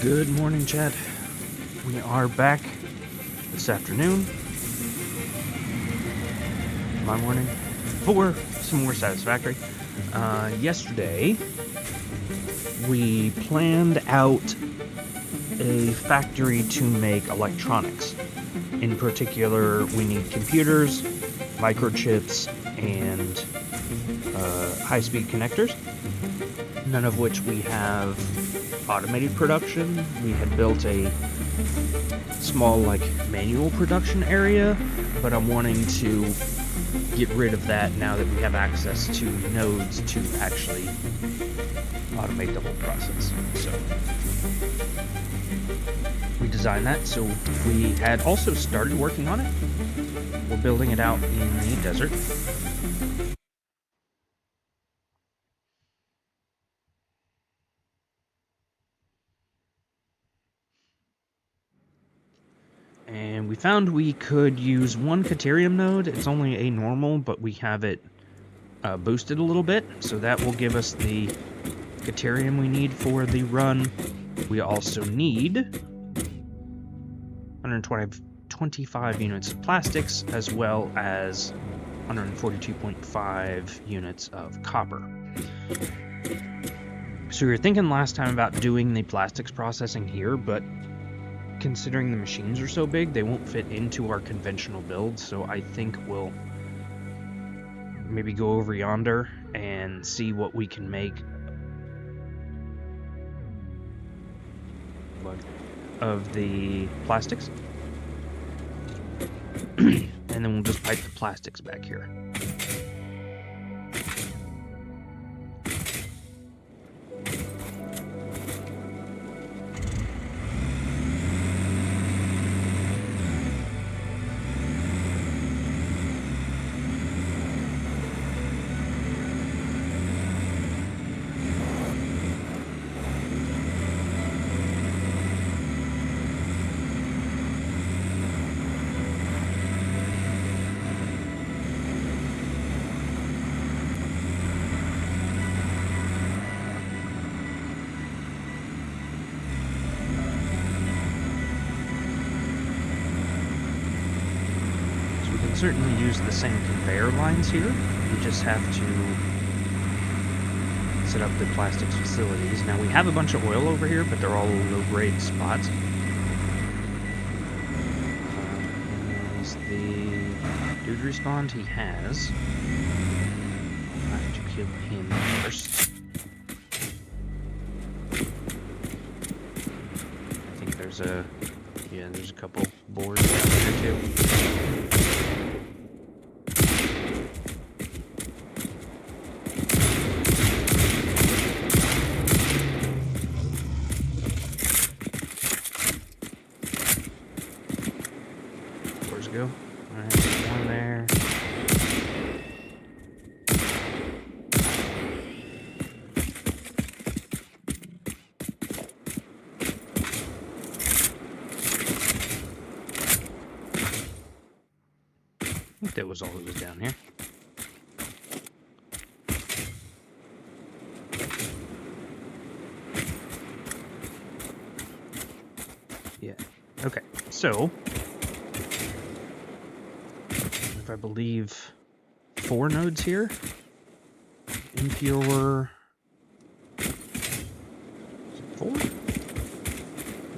Good morning, chat. We are back this afternoon, my morning, for some more Satisfactory. Yesterday, we planned out a factory to make electronics. In particular, we need computers, microchips, and high-speed connectors, none of which we have automated production. We had built a small manual production area, but I'm wanting to get rid of that now that we have access to nodes to actually automate the whole process. So we designed that. So we had also started working on it. We're building it out in the desert. And we found we could use one Caterium node. It's only a normal, but we have it boosted a little bit, so that will give us the Caterium we need for the run. We also need 125 units of plastics, as well as 142.5 units of copper. So we were thinking last time about doing the plastics processing here, but considering the machines are so big, they won't fit into our conventional build, so I think we'll maybe go over yonder and see what we can make of the plastics. And then we'll just pipe the plastics back here. Certainly use the same conveyor lines here. We just have to set up the plastics facilities. Now we have a bunch of oil over here, but they're all low-grade spots. Is the dude respawned? He has. I have to kill him first. I think there's a couple boards down here too. Go. Alright, one there. I think that was all that was down here. Yeah. Okay, so I believe 4 nodes here. Impure. Is it 4?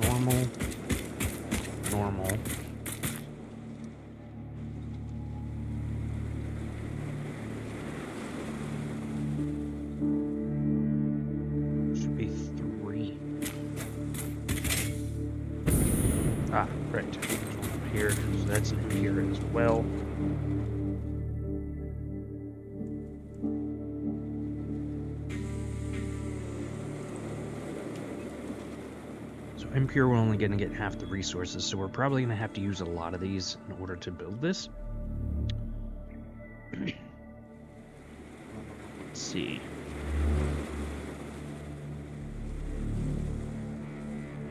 Normal. Normal. Should be 3. Ah, right. There's one up here, so that's an impure as well. Impure, we're only going to get half the resources, so we're probably going to have to use a lot of these in order to build this. Let's see.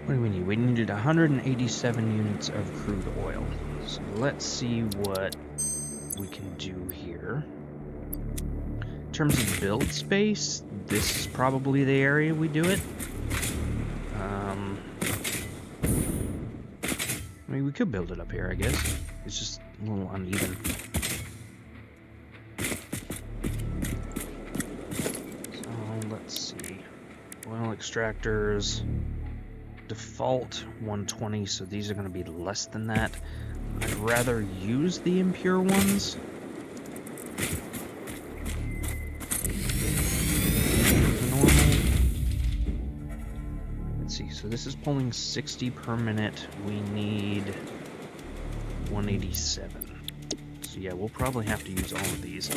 What do we need? We needed 187 units of crude oil. So let's see what we can do here. In terms of build space, this is probably the area we do it. mean, we could build it up here, I guess. It's just a little uneven. So, let's see. Oil extractors. Default 120, so these are going to be less than that. I'd rather use the impure ones. So this is pulling 60 per minute. We need 187. So yeah, we'll probably have to use all of these.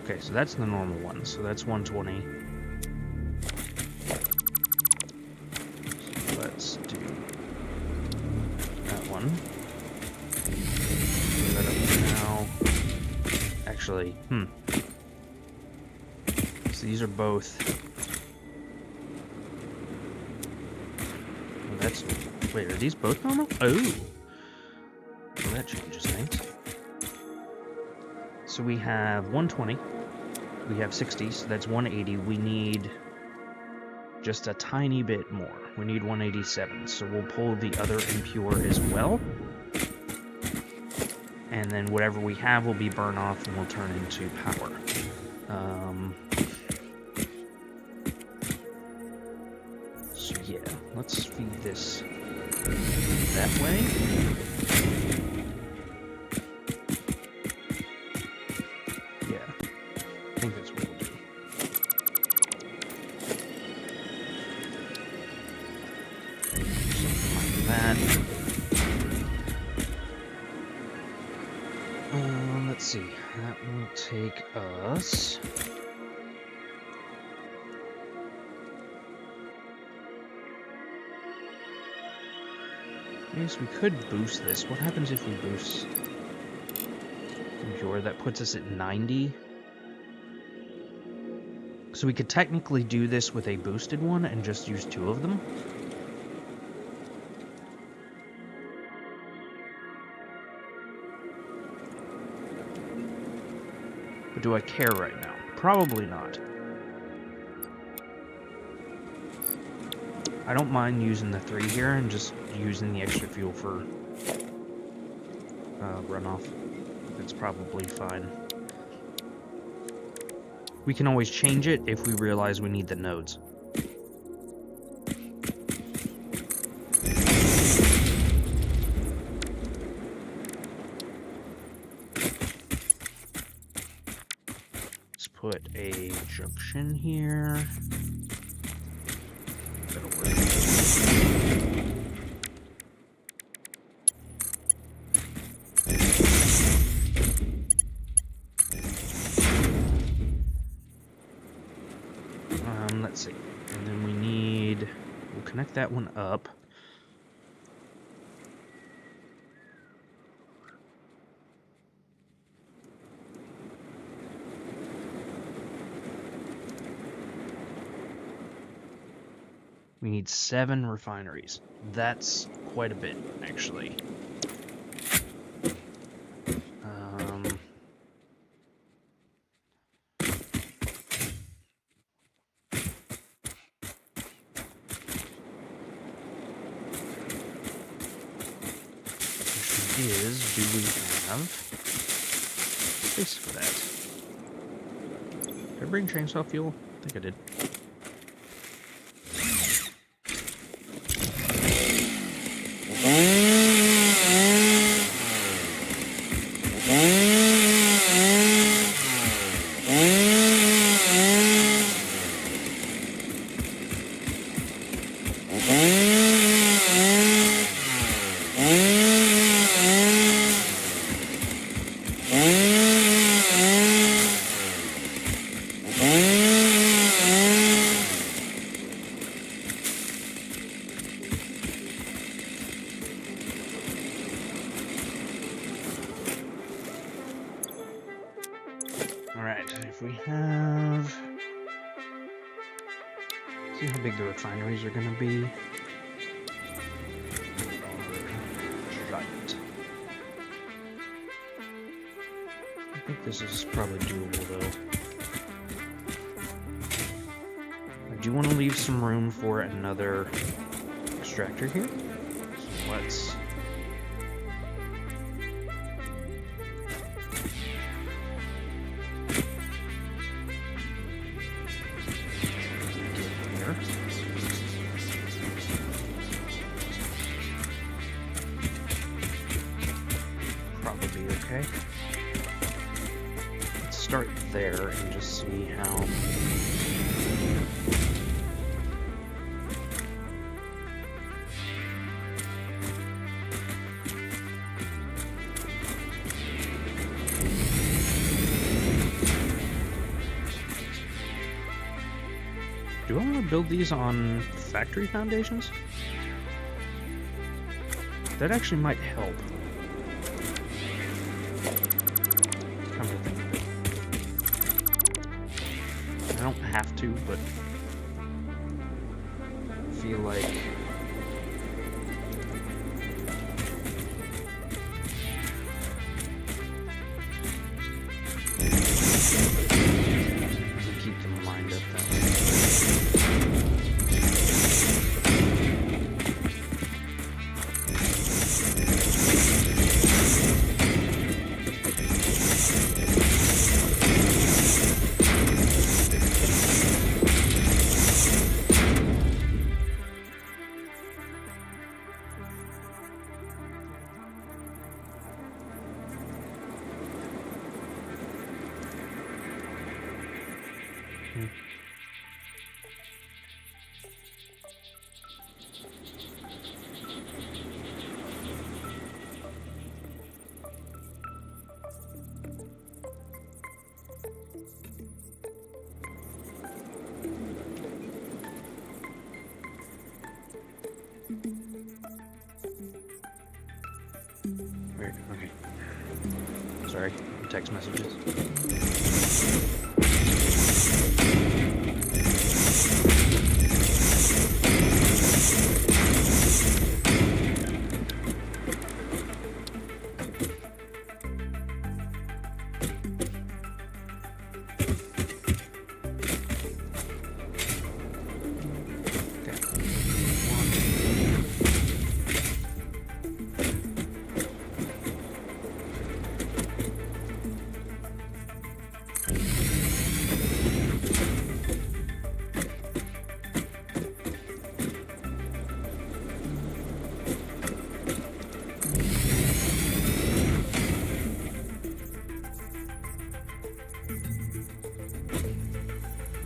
Okay, so that's the normal one. So that's 120. So let's do that one. Put that up now. Actually, so these are both. Oh, that's. Wait, are these both normal? Oh, well, that changes things. So we have 120. We have 60, so that's 180. We need just a tiny bit more. We need 187. So we'll pull the other impure as well. And then whatever we have will be burned off and will turn into power. So yeah, let's feed this that way. Yeah, I think that's what we'll do. Something like that. Let's see, that will take us... I guess we could boost this. What happens if we boost impure? That puts us at 90. So we could technically do this with a boosted one and just use 2 of them. But do I care right now? Probably not. I don't mind using the 3 here and just using the extra fuel for runoff. That's probably fine. We can always change it if we realize we need the nodes. Let's put a junction here. That'll work. Let's see. And then we need... We'll connect that one up. We need 7 refineries. That's quite a bit, actually. Do we have space for that? Did I bring chainsaw fuel? I think I did. If we have... See how big the refineries are going to be. Giant. I think this is probably doable though. do want to leave some room for another extractor here. So let's get here. Probably okay. Let's start there and just see how. Do I want to build these on factory foundations? That actually might help. Come to think of it. I don't have to, but I feel like keep them lined up that way. Weird. Okay. Sorry. Text messages.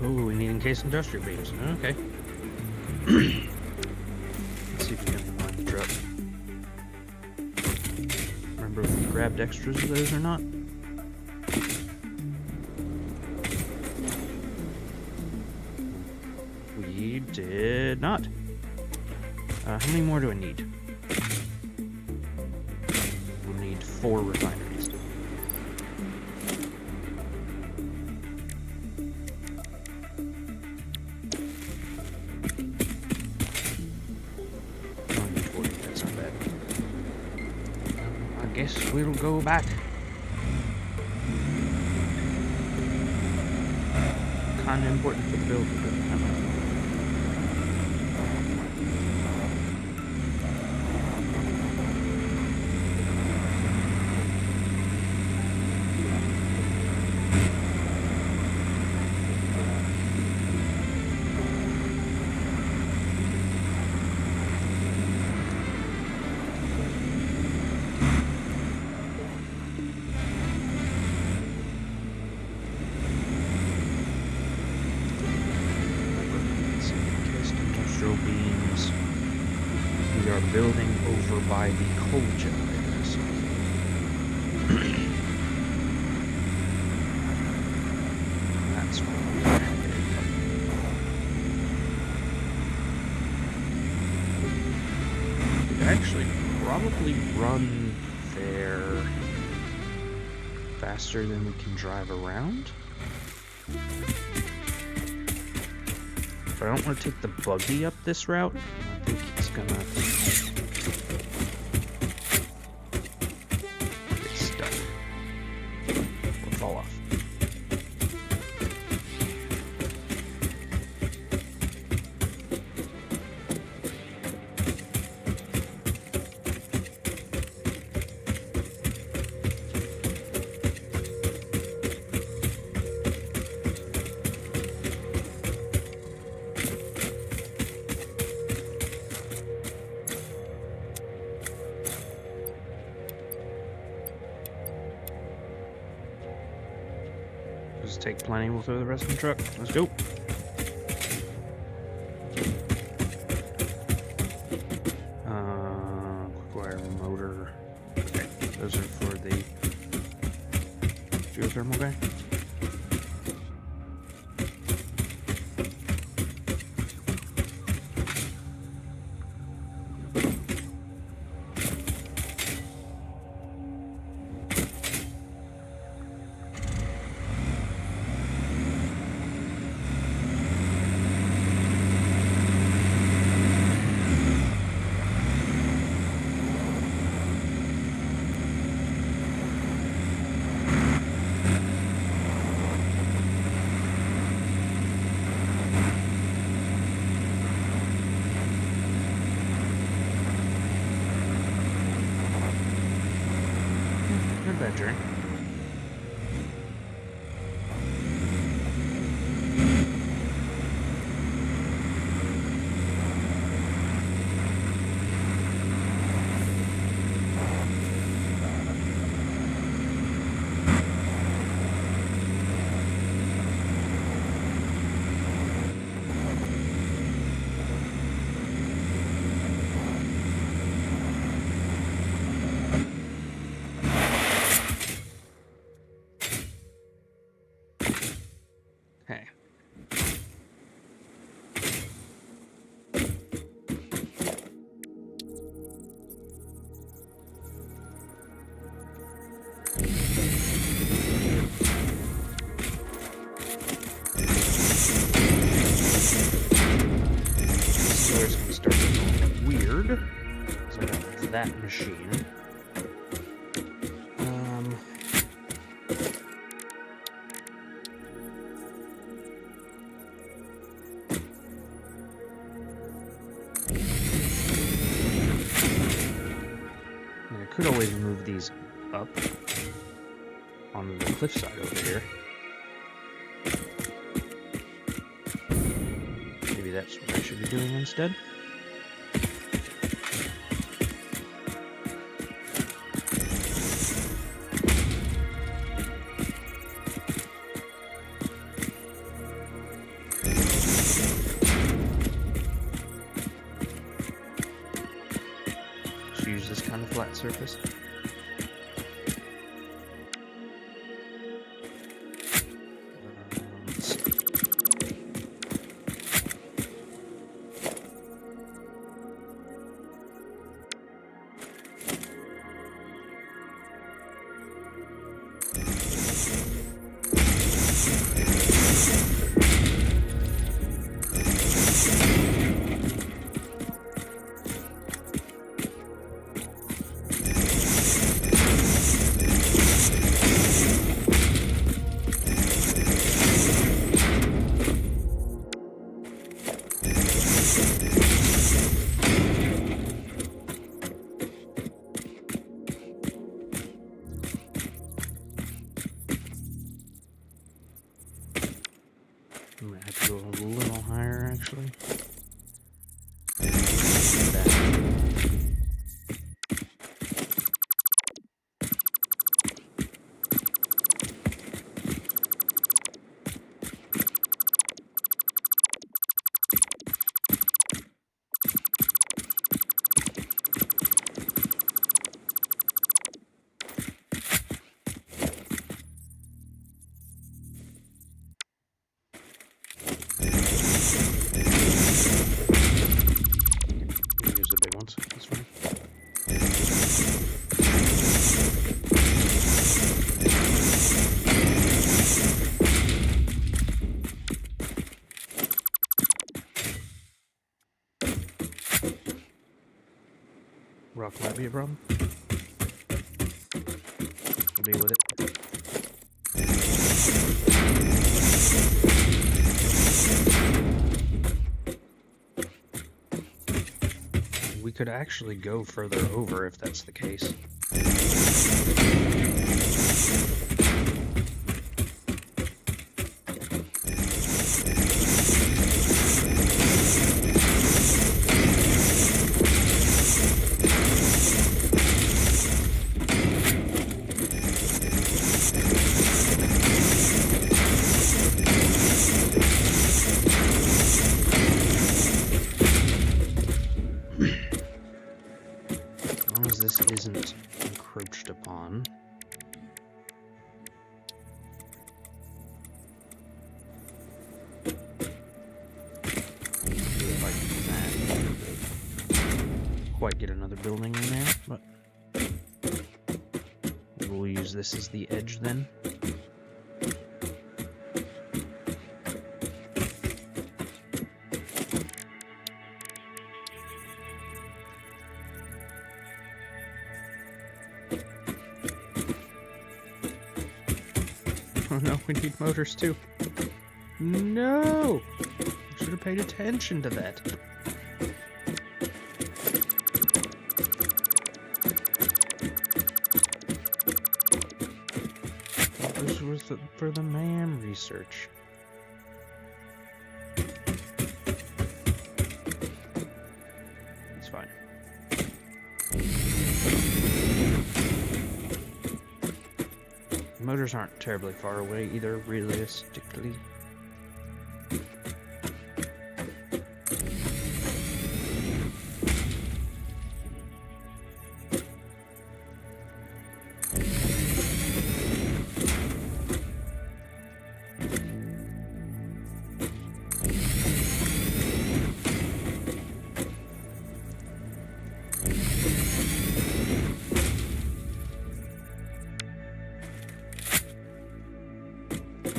Oh, we need encased industrial beams. Okay. Let's see if we got any lined truck. Remember if we grabbed extras of those or not? We did not. How many more do I need? We'll need 4 refineries. That's not bad. I guess we'll go back. Kinda important for the build, but beams. We are building over by the coal generators. That's where we're headed. We could actually probably run there faster than we can drive around. But I don't want to take the buggy up this route. I think it's gonna get stuck or fall off. Just take plenty, we'll throw the rest in the truck. Let's go. Quick wire motor. Okay, those are for the geothermal guy. Adventure. Okay. So it's going to start getting weird. So I got that machine. I could always move these up on the cliffside over here. Maybe that's what I should be doing instead. Just use this kind of flat surface. I might have to go a little higher, actually. That's fine. Rock might be a problem. I'll deal with it. We could actually go further over if that's the case. As long as this isn't encroached upon. Quite get another building in there, but we'll use this as the edge then. Oh no, we need motors too. No! I should have paid attention to that. This was for the man research. It's fine. Motors aren't terribly far away either, realistically.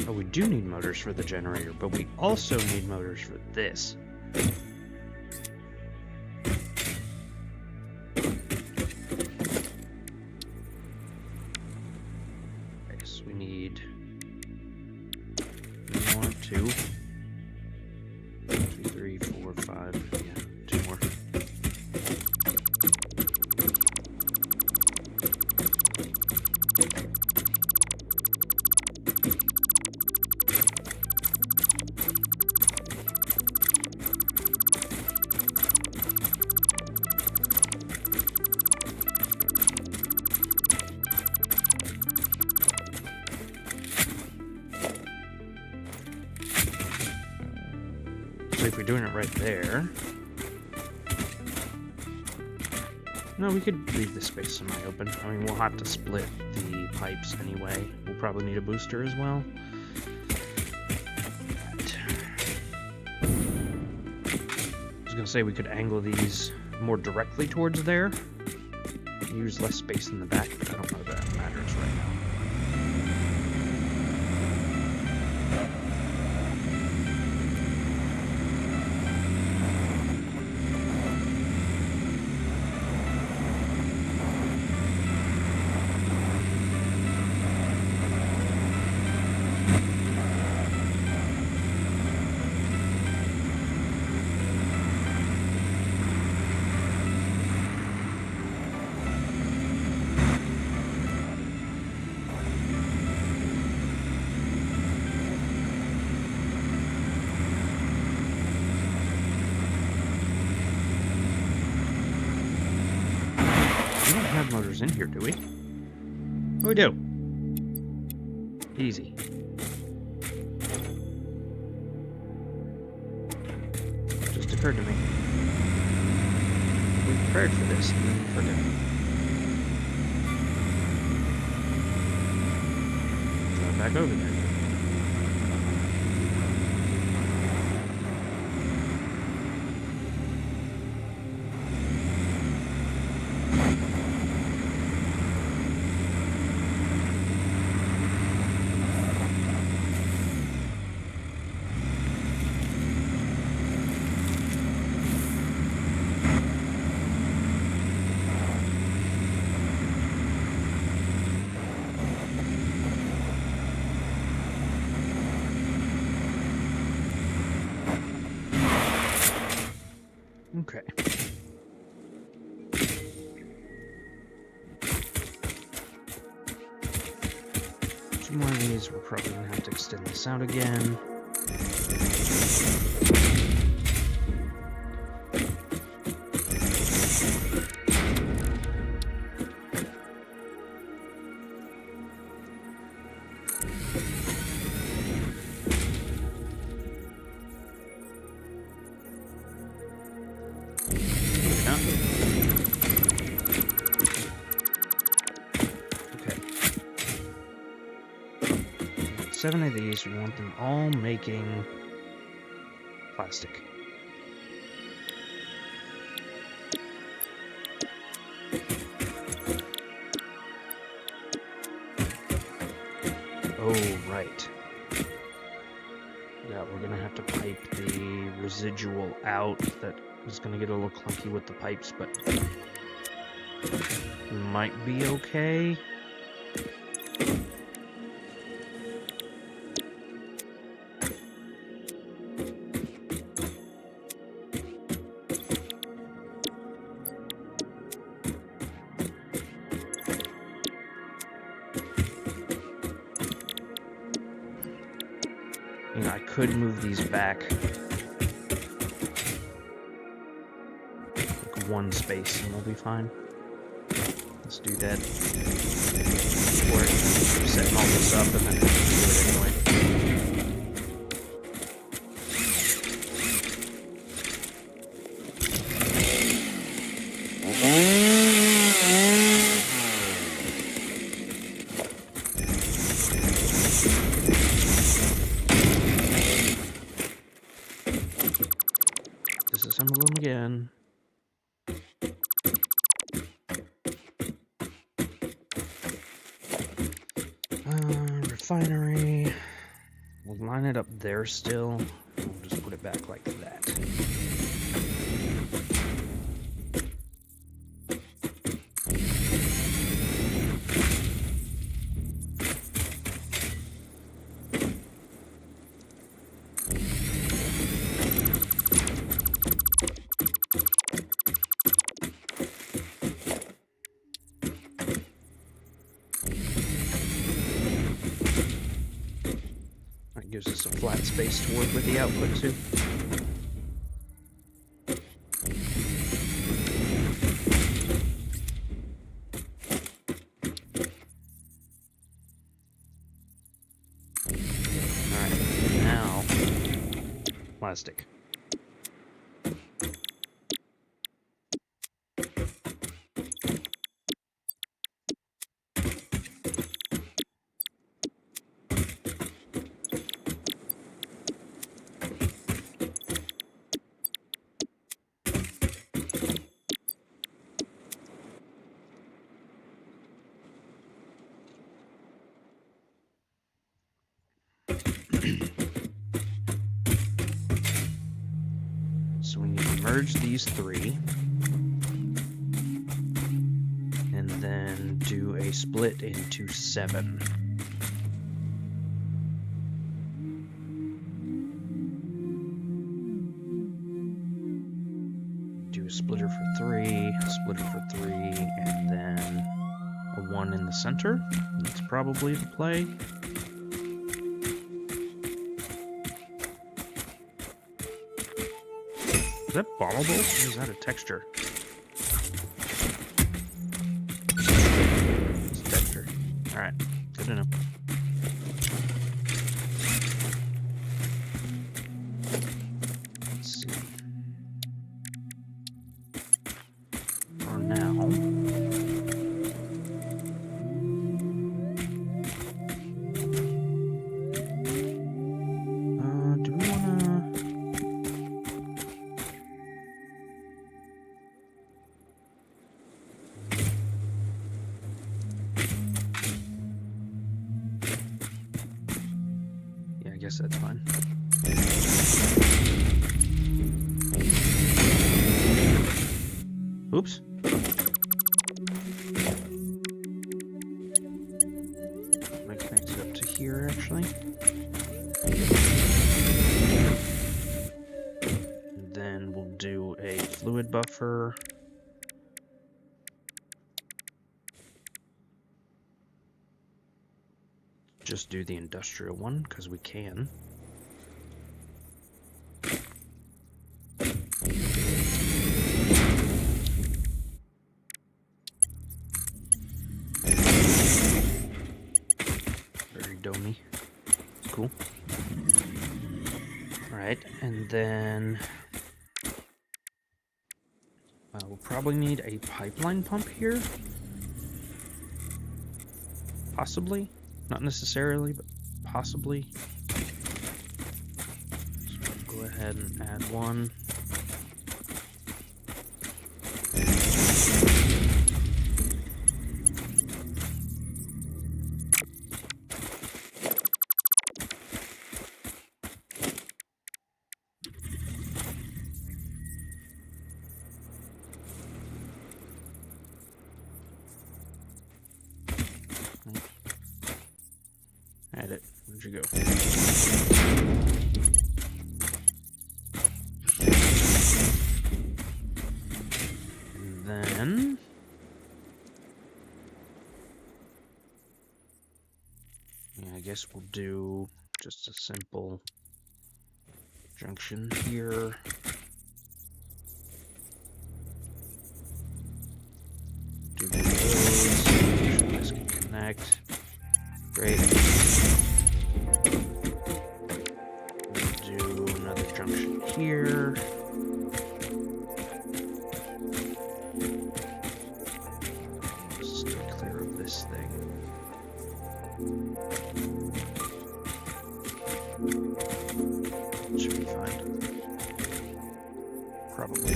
We do need motors for the generator, but we also need motors for this. Okay, so we need 1, 2, 3, 4, 5, yeah, 2 more. So if we're doing it right there... No, we could leave this space semi-open. I mean, we'll have to split the pipes anyway. We'll probably need a booster as well. Right. I was going to say we could angle these more directly towards there. Use less space in the back, but I don't know that matters right now. We don't have motors in here, do we? Oh, we do. Easy. Just occurred to me. We prepared for this and then we forgot. Go back over there. Okay. Two more of these. We're probably going to have to extend this out again. 7 of these. We want them all making plastic. Oh, right. Yeah, we're gonna have to pipe the residual out. That is gonna get a little clunky with the pipes, but might be okay. You know, I could move these back like one space and we'll be fine. Let's do that. Before setting all this up and then do it anyway. Disassemble them again. Refinery. We'll line it up there still. We'll just put it back like that. Gives us a flat space to work with the output too. Alright, now plastic. So we need to merge these three and then do a split into 7. Do a splitter for 3, a splitter for 3, and then a 1 in the center. That's probably the play. Is that bombable, or is that a texture? It's a texture. Alright, good to know. Let's see. For now... do we wanna... I guess that's fine. Oops. I connect it up to here, actually. And then we'll do a fluid buffer. Just do the industrial one, because we can. Very domey. Cool. Alright, and then... we'll probably need a pipeline pump here. Possibly. Not necessarily, but possibly. So I'll go ahead and add one. Add it. Where'd you go? And then I guess we'll do just a simple junction here. Do one of those. Make sure this can connect. Great. We'll do another junction here. Let's stay clear of this thing. Should be fine. Probably.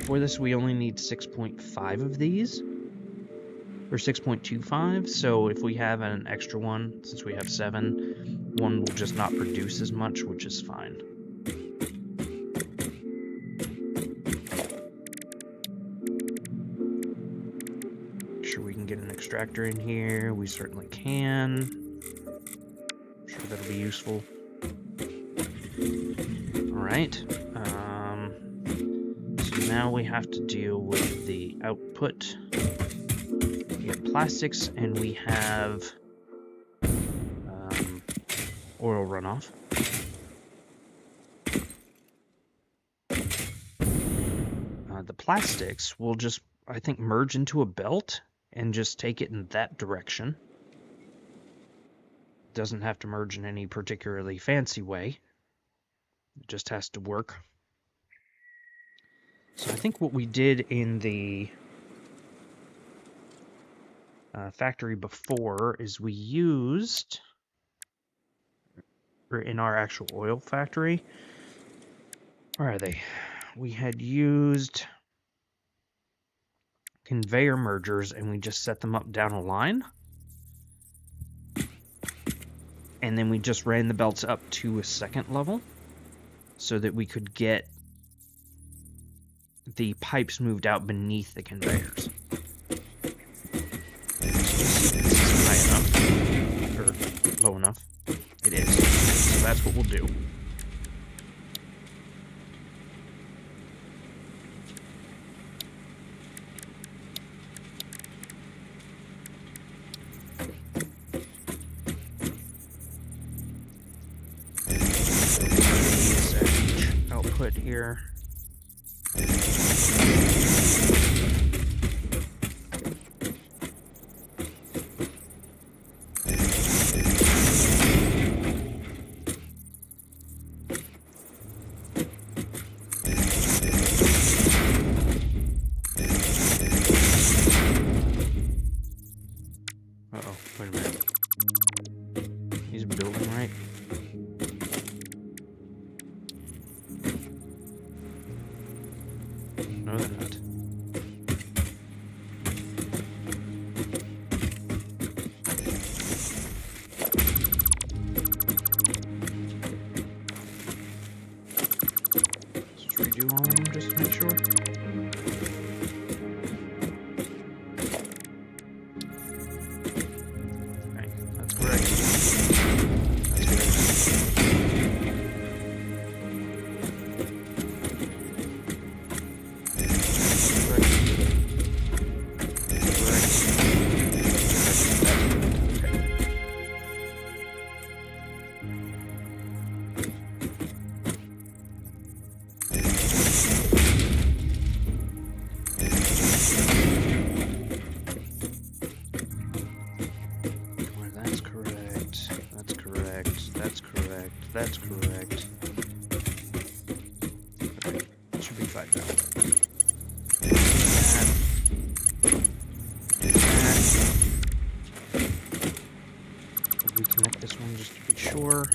For this, we only need 6.5 of these, or 6.25, so if we have an extra one, since we have 7, one will just not produce as much, which is fine. Make sure we can get an extractor in here. We certainly can. I'm sure that'll be useful. Alright. Now we have to deal with the output. We have plastics and we have oil runoff. The plastics will just, I think, merge into a belt and just take it in that direction. It doesn't have to merge in any particularly fancy way. It just has to work. So I think what we did in the factory before is we used, or in our actual oil factory, where are they? We had used conveyor mergers and we just set them up down a line. And then we just ran the belts up to a second level so that we could get the pipes moved out beneath the conveyors. This is high enough, or low enough. It is. So that's what we'll do. Output here. Uh-oh, wait a minute. He's building right. That's correct. That's correct. That's correct. That's correct. Okay, that should be fine now. Reconnect this one just to be sure.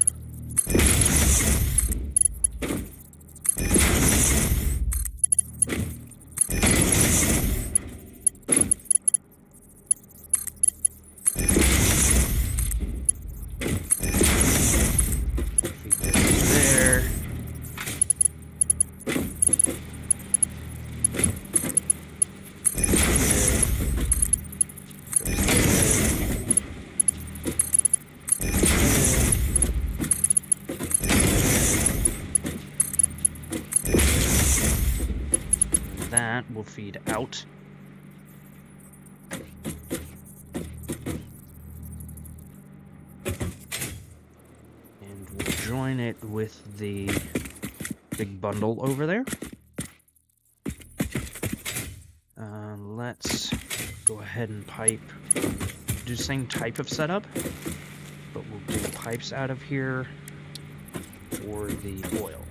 That will feed out. And we'll join it with the big bundle over there. Let's go ahead and pipe, do the same type of setup, but we'll get pipes out of here for the oil.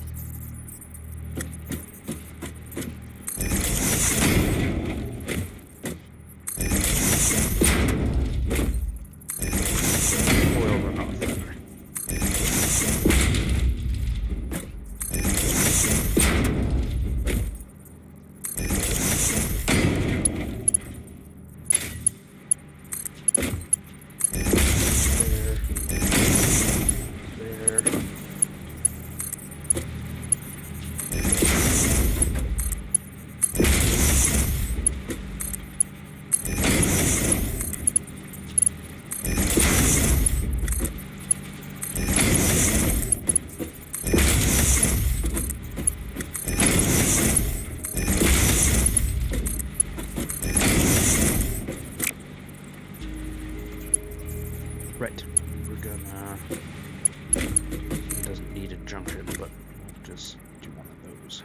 Right, we're gonna, it doesn't need a junction, but we'll just do one of those.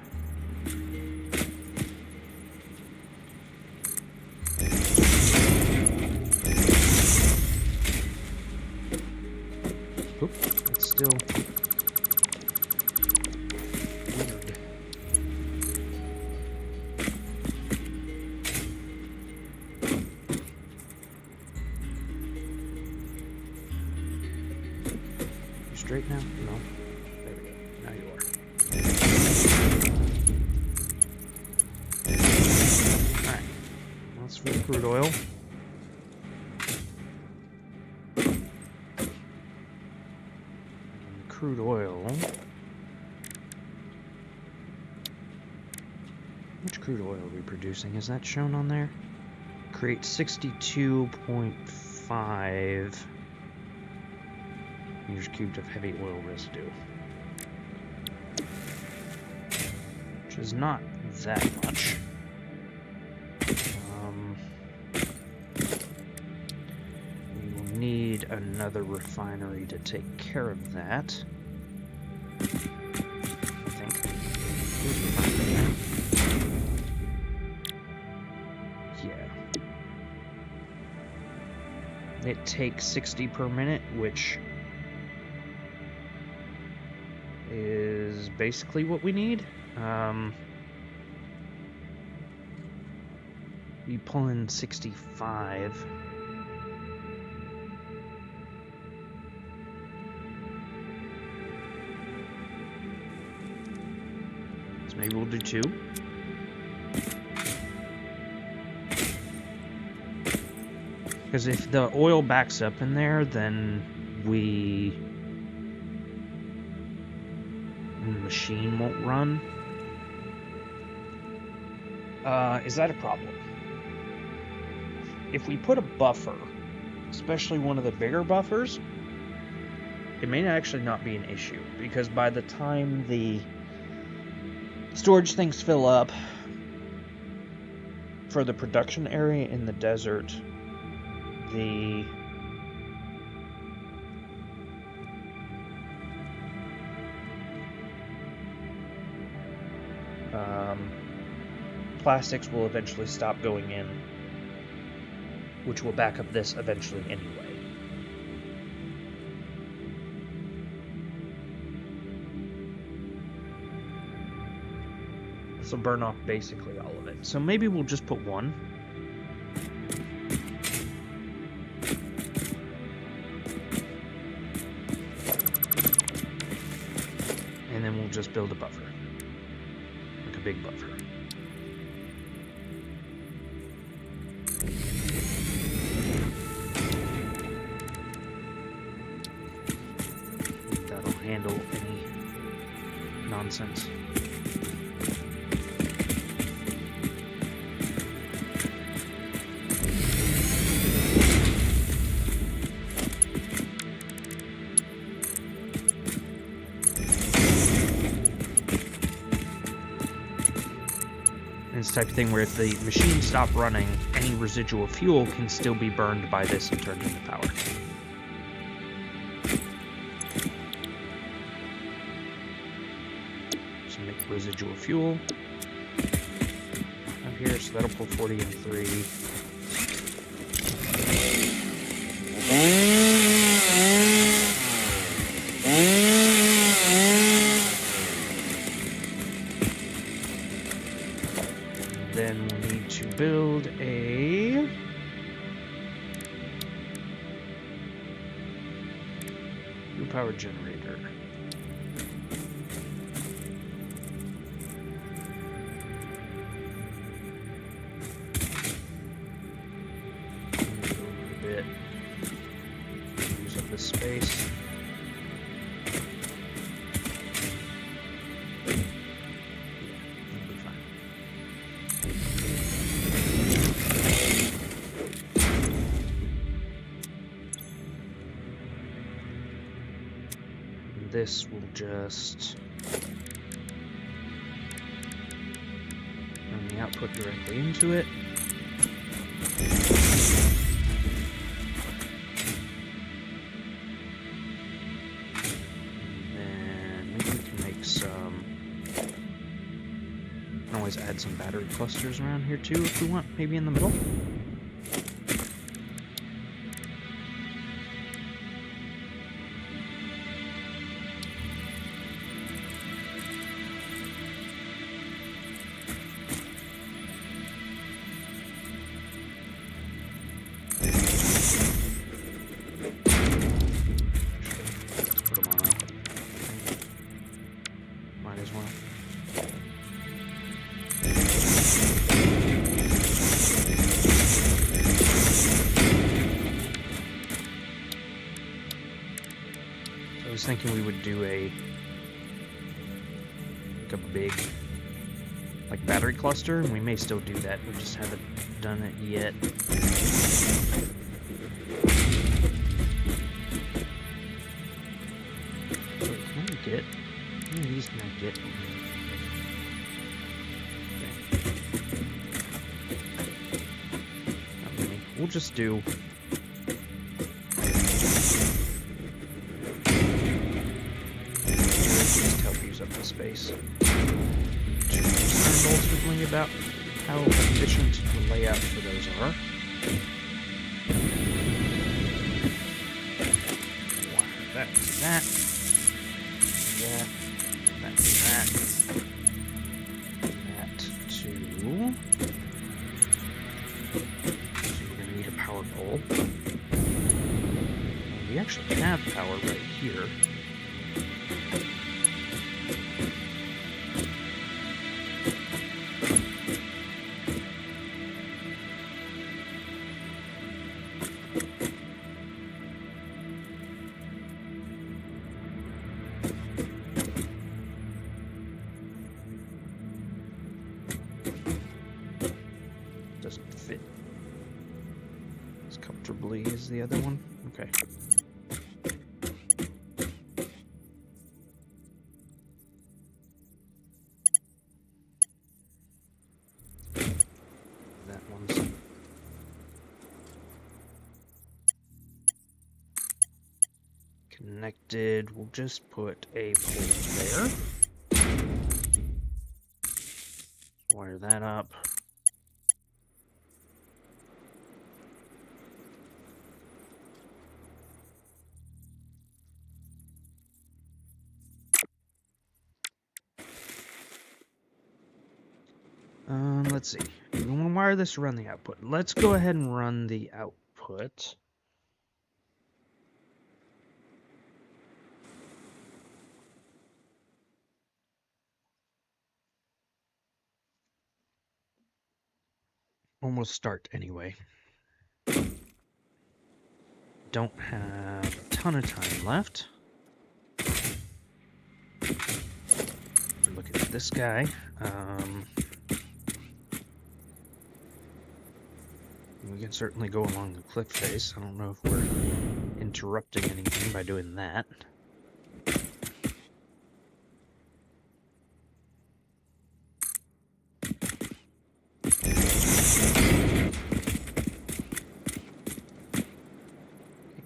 Oop, it's still weird. Straight now? No. There we go. Now you are. Alright. Let's fill crude oil. And crude oil. Which crude oil are we producing? Is that shown on there? Create 62.5 meters cubed of heavy oil residue, which is not that much. We will need another refinery to take care of that, I think. Yeah. It takes 60 per minute, which is basically what we need. We pull in 65. So maybe we'll do 2. Because if the oil backs up in there, then the machine won't run. Is that a problem? If we put a buffer, especially one of the bigger buffers, it may actually not be an issue, because by the time the storage things fill up for the production area in the desert, the plastics will eventually stop going in, which will back up this eventually anyway. will burn off basically all of it. So maybe we'll just put one. And then we'll just build a buffer. Like a big buffer. That'll handle any nonsense. This type of thing where if the machine stopped running, any residual fuel can still be burned by this and turned into power. So make residual fuel out here, so that'll pull 40 and 3. Then we'll need to build a new power generator. Build a bit. Use up this space. This will just run the output directly into it. And then maybe we can make some. We can always add some battery clusters around here too if we want, maybe in the middle. I was thinking we would do a big battery cluster, and we may still do that. We just haven't done it yet. So can I get? How many of these can I get? Okay. Not many. We'll just do. Up the space. And ultimately about how efficient the layouts for those are. That's that. That's that. That too. So we're going to need a power pole. We actually have power right here. Doesn't fit as comfortably as the other one. Okay. That one's connected. We'll just put a pole there. Wire that up. let's see. We want to wire this to run the output. Let's go ahead and run the output. Almost start anyway. Don't have a ton of time left. Look at this guy. We can certainly go along the cliff face. I don't know if we're interrupting anything by doing that.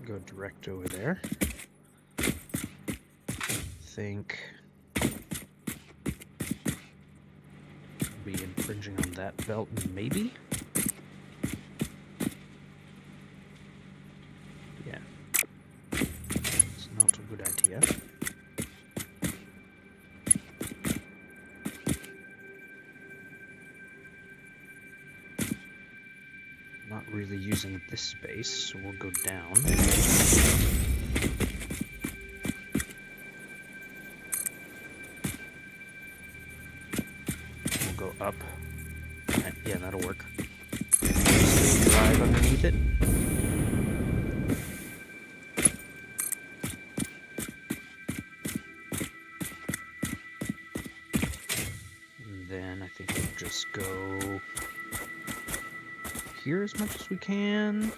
Go direct over there. Think be infringing on that belt, maybe? Yeah. It's not a good idea. Not really using this space, so we'll go down. We'll go up. Yeah, that'll work. Drive underneath it. And then I think we'll just go here as much as we can.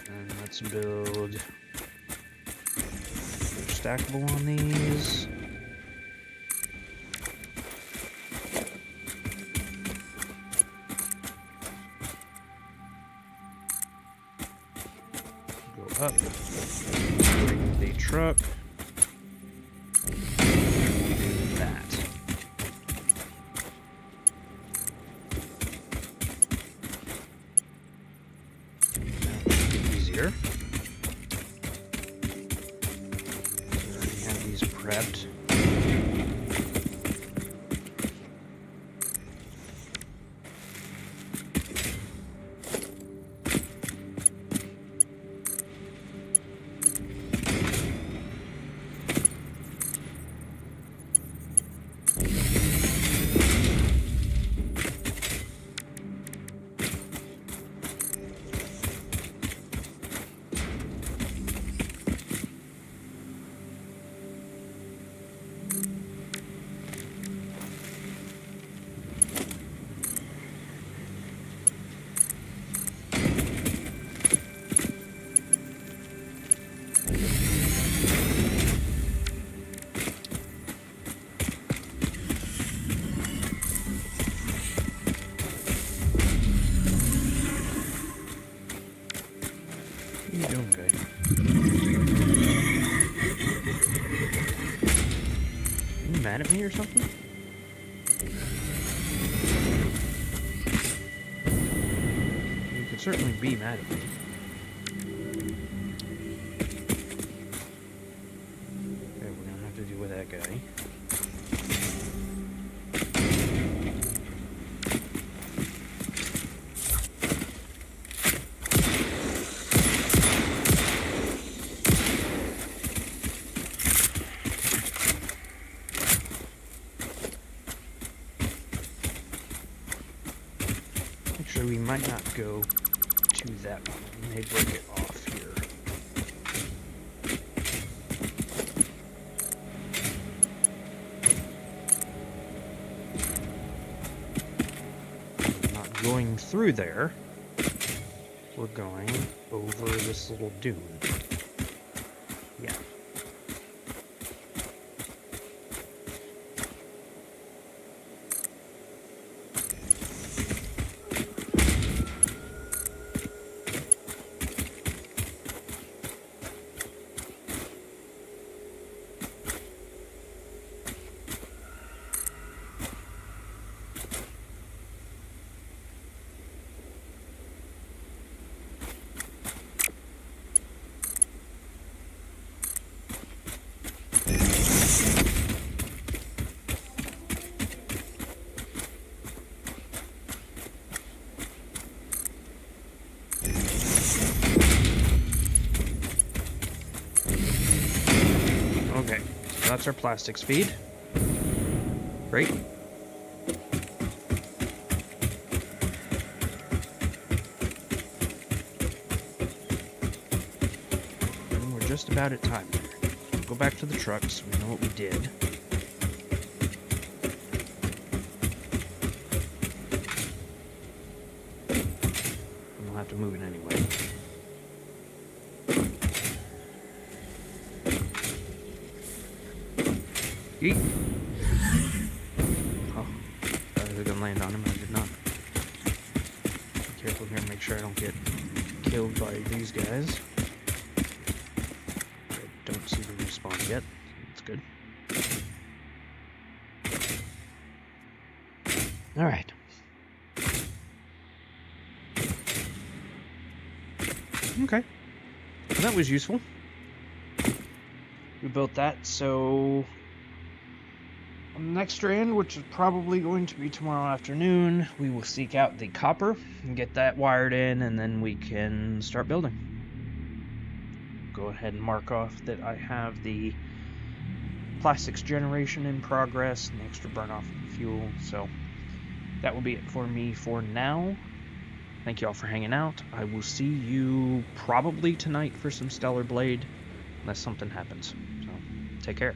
And let's build stackable on these. Go up. Bring the truck. Prepped. What are you doing, guy? Are you mad at me or something? You could certainly be mad at me. Okay, we're gonna have to deal with that guy. Actually, we might not go to that one. We may break it off here. We're not going through there. We're going over this little dune. Yeah. that's our plastics feed. Great. And we're just about at time here. Go back to the truck so we know what we did. And we'll have to move it anyway. Yeet. Oh, I was gonna land on him. I did not. Be careful here, make sure I don't get killed by these guys. I don't see them respawn yet. That's good. Alright. Okay. Well, that was useful. We built that, so on the next strand, which is probably going to be tomorrow afternoon, we will seek out the copper and get that wired in, and then we can start building. Go ahead and mark off that I have the plastics generation in progress and the extra burn off fuel, so that will be it for me for now. Thank you all for hanging out. I will see you probably tonight for some Stellar Blade, unless something happens. So, take care.